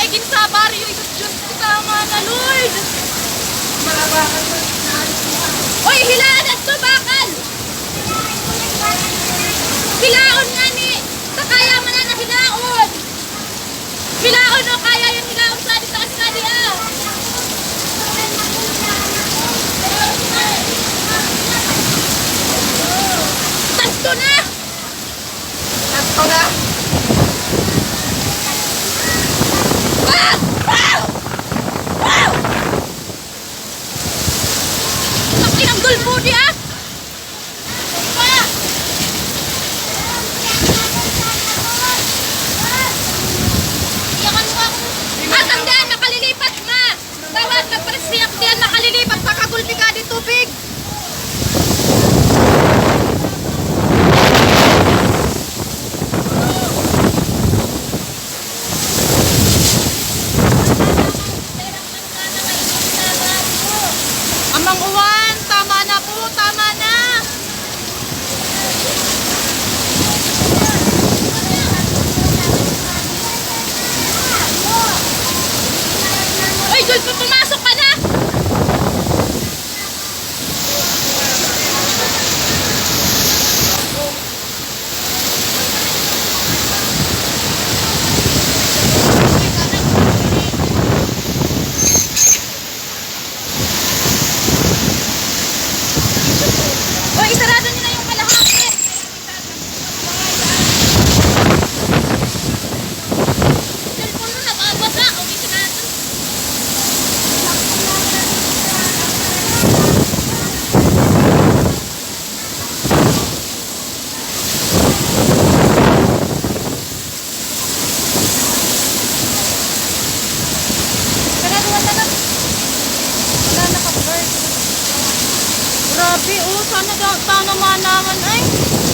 maigin sa baryo. Diyos ko, tama na, Lord. Uy, hilaan at bakal. Hilaon nga ni. Sa kaya mo na hilaon. Hilaon o kaya yung hilaon sa atin sa kaskadi ah. Tasto na. Tasto na. Wow! Wow! Wow! Laki ng gulpo di ah. Siyak diyan makalilipat sa kagulpi ka di tubig. Amang uwan, tama na po, tama na. Ay, Gulpo, pumasok ka na. Grabe, oh, sana manaman ay.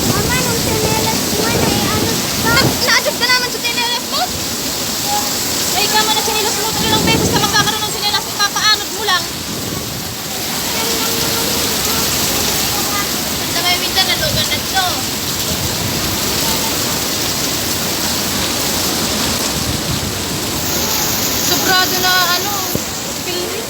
Mama, nung sinelas mo na ano pa? Na-adjust ka naman sa sinelas mo? Ay, ka man na sinelas mo, ilang beses ka magkakaroon ng sinelas, ipapaanod mo lang. Basta may minsan na lugan na ito. Sobrado na ano, pilri.